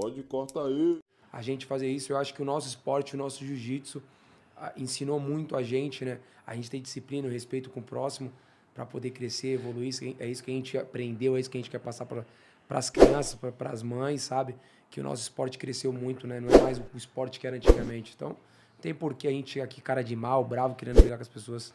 Pode cortar aí. A gente fazer isso, eu acho que o nosso esporte, o nosso jiu-jitsu ensinou muito a gente, né? A gente tem disciplina, o respeito com o próximo para poder crescer, evoluir. É isso que a gente aprendeu, é isso que a gente quer passar para as crianças, para as mães, sabe? Que o nosso esporte cresceu muito, né? Não é mais o esporte que era antigamente. Então, não tem por que a gente chegar aqui cara de mal, bravo, querendo brigar com as pessoas.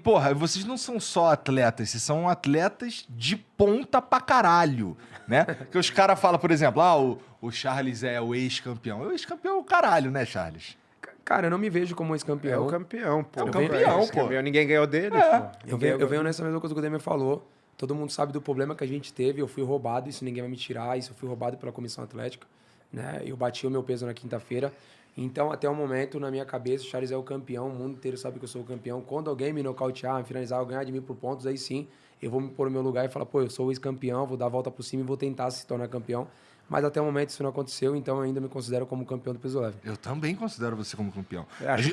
Porra, vocês não são só atletas, vocês são atletas de ponta pra caralho, né? Porque os caras falam, por exemplo, o Charles é o ex-campeão. O ex-campeão é o caralho, né, Charles? Cara, eu não me vejo como ex-campeão. É o campeão, pô. É o campeão, pô. Ninguém ganhou dele, pô. Eu venho nessa mesma coisa que o Demer falou. Todo mundo sabe do problema que a gente teve. Eu fui roubado, isso ninguém vai me tirar. Isso eu fui roubado pela comissão atlética, né? Eu bati o meu peso na quinta-feira. Então, até o momento, na minha cabeça, o Charles é o campeão. O mundo inteiro sabe que eu sou o campeão. Quando alguém me nocautear, me finalizar, ou ganhar de mim por pontos, aí sim, eu vou me pôr no meu lugar e falar, pô, eu sou o ex-campeão, vou dar a volta por cima e vou tentar se tornar campeão. Mas até o momento isso não aconteceu, então eu ainda me considero como campeão do peso leve. Eu também considero você como campeão.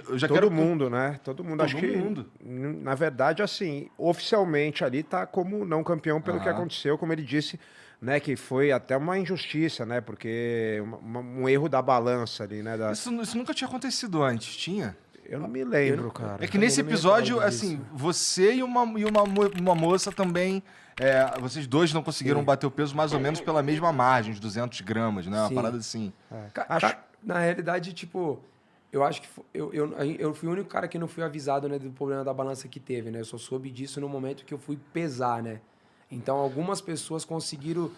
Eu já todo mundo, né? Todo mundo. Acho que, na verdade, assim, oficialmente ali tá como não campeão pelo que aconteceu, como ele disse, né? Que foi até uma injustiça, né? Porque um erro da balança ali, né? Isso nunca tinha acontecido antes, tinha? Eu não me lembro, cara. É que nesse episódio, assim, você e uma moça também... vocês dois não conseguiram bater o peso mais ou menos pela mesma margem, de 200 gramas, né? Uma parada assim. Na realidade, tipo, eu acho que eu fui o único cara que não fui avisado, né, do problema da balança que teve, né? Eu só soube disso no momento que eu fui pesar, né? Então, algumas pessoas conseguiram...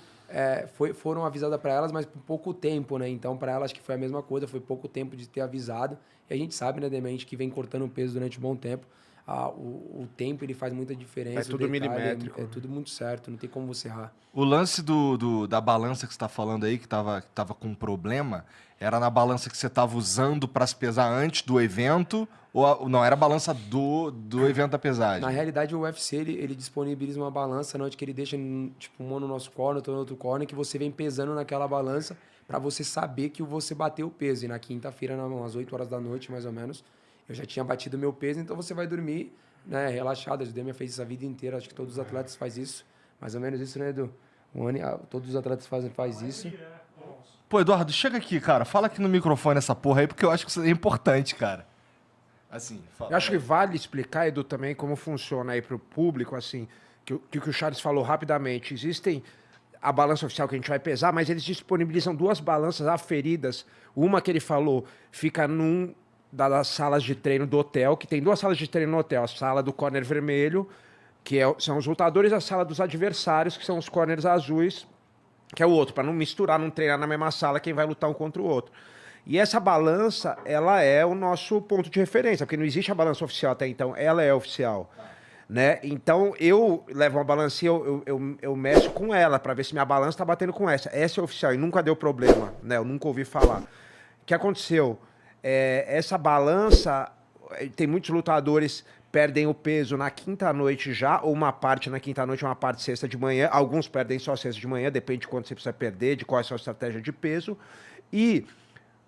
foram avisadas para elas, mas por pouco tempo, né? Então, para elas, acho que foi a mesma coisa. Foi pouco tempo de ter avisado. E a gente sabe, né, Demente, que vem cortando o peso durante um bom tempo. O tempo, ele faz muita diferença. É tudo milimétrico. É tudo muito certo, não tem como você errar. O lance da balança que você está falando aí, que tava com problema, era na balança que você estava usando para se pesar antes do evento? Ou não, era a balança do evento da pesagem? Na realidade, o UFC, ele disponibiliza uma balança, onde que ele deixa, tipo, uma no nosso corner, outra no outro corner, que você vem pesando naquela balança para você saber que você bateu o peso. E na quinta-feira, às 8 horas da noite, mais ou menos, eu já tinha batido o meu peso, então você vai dormir, né, relaxado. A Judemia fez isso a vida inteira, acho que todos os atletas fazem isso. Mais ou menos isso, né, Edu? Todos os atletas fazem isso. Pô, Eduardo, chega aqui, cara. Fala aqui no microfone essa porra aí, porque eu acho que isso é importante, cara. Assim, fala. Eu acho que vale explicar, Edu, também como funciona aí para o público, assim, que o Charles falou rapidamente. Existem a balança oficial que a gente vai pesar, mas eles disponibilizam duas balanças aferidas. Uma que ele falou fica das salas de treino do hotel, que tem duas salas de treino no hotel. A sala do corner vermelho, que são os lutadores, e a sala dos adversários, que são os corners azuis, que é o outro, para não misturar, não treinar na mesma sala quem vai lutar um contra o outro. E essa balança, ela é o nosso ponto de referência, porque não existe a balança oficial até então, ela é oficial. Né? Então, eu levo uma balança e eu mexo com ela, para ver se minha balança está batendo com essa. Essa é oficial e nunca deu problema, né? Eu nunca ouvi falar. O que aconteceu? Essa balança, tem muitos lutadores perdem o peso na quinta-noite já, ou uma parte na quinta-noite, uma parte sexta de manhã. Alguns perdem só sexta de manhã, depende de quanto você precisa perder, de qual é a sua estratégia de peso. E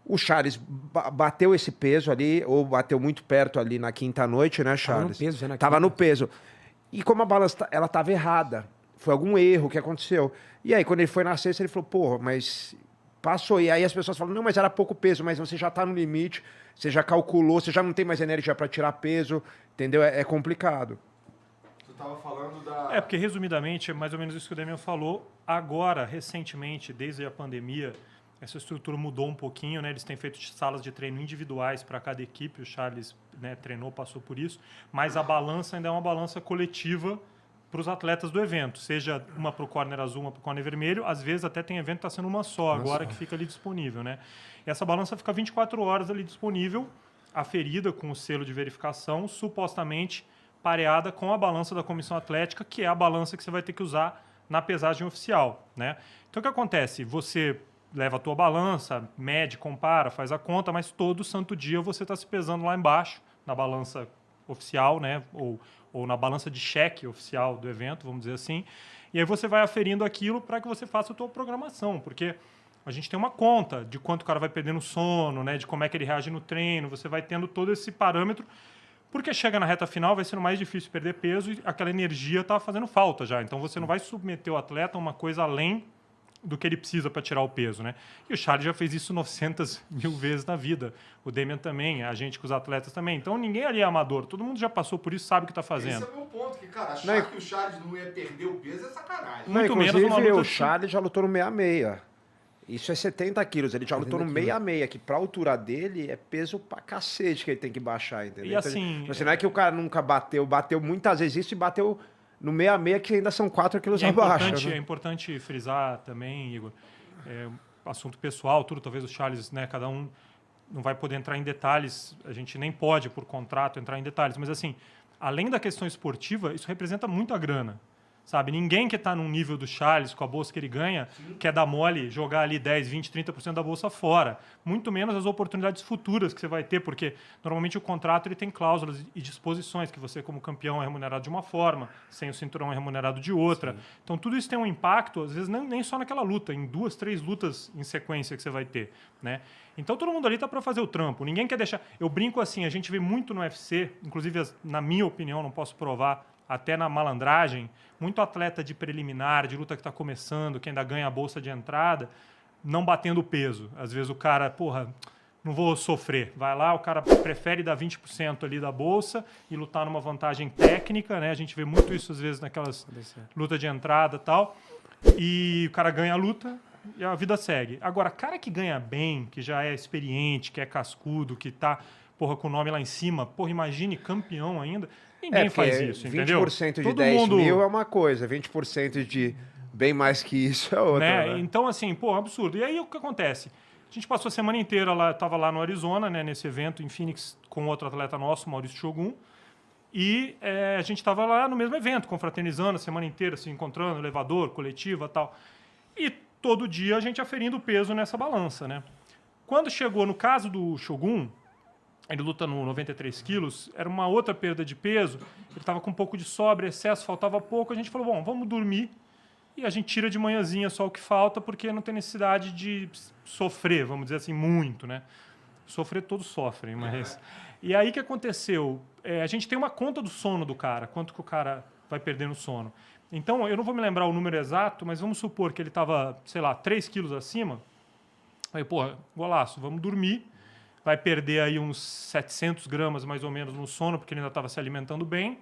o Charles bateu esse peso ali, ou bateu muito perto ali na quinta-noite, né, Charles? Tava no peso, já na Tava quinta. no peso. E como a balança ela estava errada, foi algum erro que aconteceu. E aí, quando ele foi na sexta, ele falou, porra, mas passou. E aí as pessoas falam, não, mas era pouco peso, mas você já está no limite, você já calculou, você já não tem mais energia para tirar peso, entendeu? É complicado. Tu tava falando da... porque resumidamente, é mais ou menos isso que o Damian falou. Agora, recentemente, desde a pandemia, essa estrutura mudou um pouquinho, né? Eles têm feito salas de treino individuais para cada equipe, o Charles, né, treinou, passou por isso, mas a balança ainda é uma balança coletiva para os atletas do evento, seja uma para o corner azul, uma para o corner vermelho, às vezes até tem evento que está sendo uma só, agora que fica ali disponível, né? E essa balança fica 24 horas ali disponível, aferida com o selo de verificação, supostamente pareada com a balança da comissão atlética, que é a balança que você vai ter que usar na pesagem oficial, né? Então o que acontece? Você leva a tua balança, mede, compara, faz a conta, mas todo santo dia você está se pesando lá embaixo, na balança oficial, né? Ou na balança de cheque oficial do evento, vamos dizer assim. E aí você vai aferindo aquilo para que você faça a tua programação, porque a gente tem uma conta de quanto o cara vai perdendo sono, né? De como é que ele reage no treino, você vai tendo todo esse parâmetro, porque chega na reta final, vai sendo mais difícil perder peso e aquela energia está fazendo falta já. Então você não vai submeter o atleta a uma coisa além do que ele precisa para tirar o peso, né? E o Charles já fez isso 900 mil vezes na vida. O Damian também, a gente com os atletas também. Então ninguém ali é amador. Todo mundo já passou por isso, sabe o que está fazendo. Esse é o meu ponto, que, cara, achar que o Charles não ia perder o peso é sacanagem. Não, Muito menos inclusive, uma luta o assim. Charles já lutou no 66. Isso é 70 quilos. Ele já lutou no 66, que pra altura dele é peso pra cacete que ele tem que baixar, entendeu? E assim, Então, não é que o cara nunca bateu muitas vezes isso e bateu no 66, que ainda são 4 quilos abaixo. É importante frisar também, Igor, assunto pessoal, tudo, talvez o Charles, né, cada um não vai poder entrar em detalhes, a gente nem pode, por contrato, entrar em detalhes, mas assim, além da questão esportiva, isso representa muita grana. Sabe, ninguém que está num nível do Charles, com a bolsa que ele ganha, quer dar mole, jogar ali 10, 20, 30% da bolsa fora. Muito menos as oportunidades futuras que você vai ter, porque normalmente o contrato ele tem cláusulas e disposições, que você como campeão é remunerado de uma forma, sem o cinturão é remunerado de outra. Sim. Então tudo isso tem um impacto, às vezes nem só naquela luta, em 2, 3 lutas em sequência que você vai ter, né? Então todo mundo ali está para fazer o trampo, ninguém quer deixar... Eu brinco assim, a gente vê muito no UFC, inclusive na minha opinião, não posso provar, até na malandragem, muito atleta de preliminar, de luta que está começando, que ainda ganha a bolsa de entrada, não batendo peso. Às vezes o cara, porra, não vou sofrer. Vai lá, o cara prefere dar 20% ali da bolsa e lutar numa vantagem técnica, né? A gente vê muito isso às vezes naquelas lutas de entrada e tal. E o cara ganha a luta e a vida segue. Agora, cara que ganha bem, que já é experiente, que é cascudo, que tá, porra, com o nome lá em cima, porra, imagine campeão ainda... Ninguém faz isso, 20% entendeu? 20% de 10 mil é uma coisa, 20% de bem mais que isso é outra. Né? Então, assim, pô, absurdo. E aí o que acontece? A gente passou a semana inteira lá, estava lá no Arizona, né, nesse evento em Phoenix com outro atleta nosso, Maurício Shogun, e a gente estava lá no mesmo evento, confraternizando a semana inteira, se encontrando, elevador, coletiva e tal. E todo dia a gente aferindo o peso nessa balança, né? Quando chegou no caso do Shogun, ele luta no 93 quilos, era uma outra perda de peso, ele estava com um pouco de sobra, excesso, faltava pouco, a gente falou, bom, vamos dormir e a gente tira de manhãzinha só o que falta, porque não tem necessidade de sofrer, vamos dizer assim, muito, né? Sofrer todos sofrem, mas... E aí o que aconteceu? A gente tem uma conta do sono do cara, quanto que o cara vai perder no sono. Então, eu não vou me lembrar o número exato, mas vamos supor que ele estava, sei lá, 3 quilos acima, aí, porra, golaço, vamos dormir, vai perder aí uns 700 gramas mais ou menos no sono, porque ele ainda estava se alimentando bem.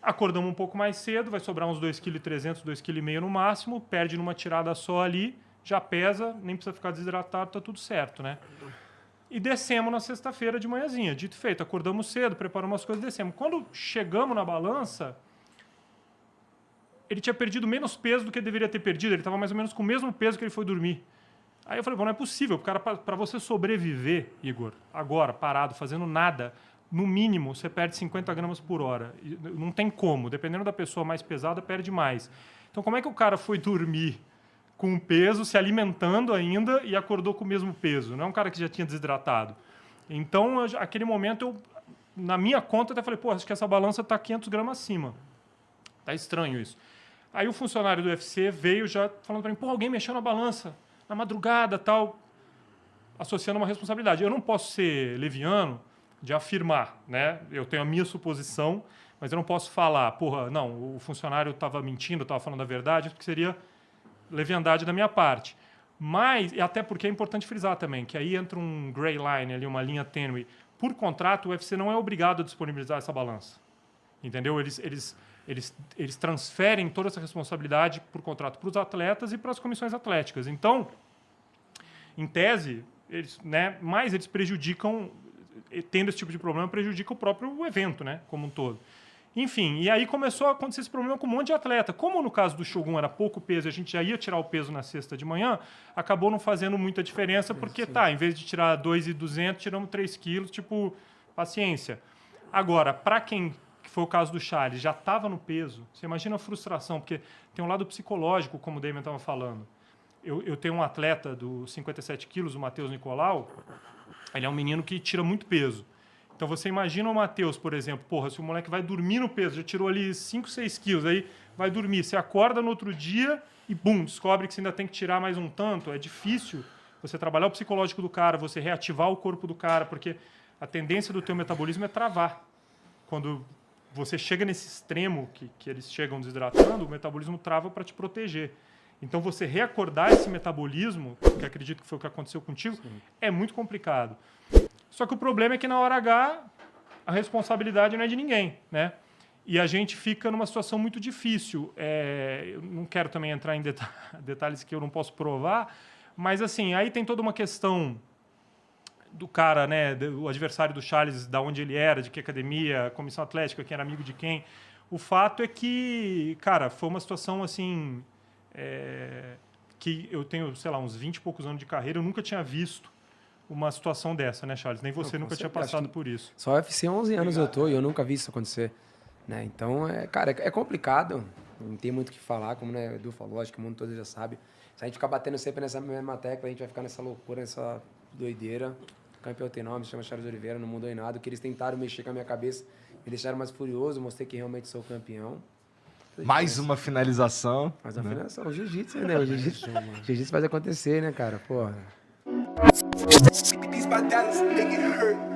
Acordamos um pouco mais cedo, vai sobrar uns 2,3 kg, 2,5 kg no máximo, perde numa tirada só ali, já pesa, nem precisa ficar desidratado, tá tudo certo, né? E descemos na sexta-feira de manhãzinha, dito e feito, acordamos cedo, preparamos umas coisas, descemos. Quando chegamos na balança, ele tinha perdido menos peso do que ele deveria ter perdido, ele estava mais ou menos com o mesmo peso que ele foi dormir. Aí eu falei, bom, não é possível, para você sobreviver, Igor, agora, parado, fazendo nada, no mínimo, você perde 50 gramas por hora. Não tem como, dependendo da pessoa mais pesada, perde mais. Então, como é que o cara foi dormir com peso, se alimentando ainda e acordou com o mesmo peso? Não é um cara que já tinha desidratado. Então, aquele momento, na minha conta, até falei, pô, acho que essa balança está 500 gramas acima. Tá estranho isso. Aí o funcionário do UFC veio já falando para mim, pô, alguém mexeu na balança. Na madrugada, tal, associando uma responsabilidade. Eu não posso ser leviano de afirmar, né? Eu tenho a minha suposição, mas eu não posso falar, porra, não, o funcionário estava mentindo, estava falando a verdade, porque seria leviandade da minha parte. Mas, e até porque é importante frisar também, que aí entra um gray line ali, uma linha tênue. Por contrato, o UFC não é obrigado a disponibilizar essa balança. Entendeu? Eles transferem toda essa responsabilidade por contrato para os atletas e para as comissões atléticas. Então, em tese, eles prejudicam, tendo esse tipo de problema, prejudica o próprio evento, né, como um todo. Enfim, e aí começou a acontecer esse problema com um monte de atleta. Como no caso do Shogun era pouco peso, a gente já ia tirar o peso na sexta de manhã, acabou não fazendo muita diferença, porque em vez de tirar 2.200, tiramos 3 quilos, tipo, paciência. Agora, para quem... que foi o caso do Charles, já estava no peso, você imagina a frustração, porque tem um lado psicológico, como o Damian estava falando. Eu tenho um atleta dos 57 quilos, o Matheus Nicolau, ele é um menino que tira muito peso. Então você imagina o Matheus, por exemplo, porra, se o moleque vai dormir no peso, já tirou ali 5, 6 quilos, aí vai dormir, você acorda no outro dia e, bum, descobre que você ainda tem que tirar mais um tanto, é difícil você trabalhar o psicológico do cara, você reativar o corpo do cara, porque a tendência do teu metabolismo é travar. Quando você chega nesse extremo que eles chegam desidratando, o metabolismo trava para te proteger. Então, você reacordar esse metabolismo, que acredito que foi o que aconteceu contigo, é muito complicado. Só que o problema é que na hora H, a responsabilidade não é de ninguém, né? E a gente fica numa situação muito difícil. Eu não quero também entrar em detalhes que eu não posso provar, mas assim, aí tem toda uma questão do cara, né, do adversário do Charles, da onde ele era, de que academia, comissão atlética, quem era amigo de quem. O fato é que, cara, foi uma situação assim, que eu tenho, sei lá, uns 20 e poucos anos de carreira, eu nunca tinha visto uma situação dessa, né, Charles? Nem você nunca tinha passado por isso. Só o UFC 11 anos eu tô e eu nunca vi isso acontecer. Né? Então, cara, é complicado. Não tem muito o que falar, como né, o Edu falou, acho que o mundo todo já sabe. Se a gente ficar batendo sempre nessa mesma tecla, a gente vai ficar nessa loucura, nessa doideira. O campeão tem nome, se chama Charles Oliveira, não mudou em nada. O que eles tentaram mexer com a minha cabeça, me deixaram mais furioso, mostrei que realmente sou campeão. Mais uma finalização. Mais uma finalização. O jiu-jitsu, né? O jiu-jitsu faz acontecer, né, cara? Porra. These my dollars, they get hurt.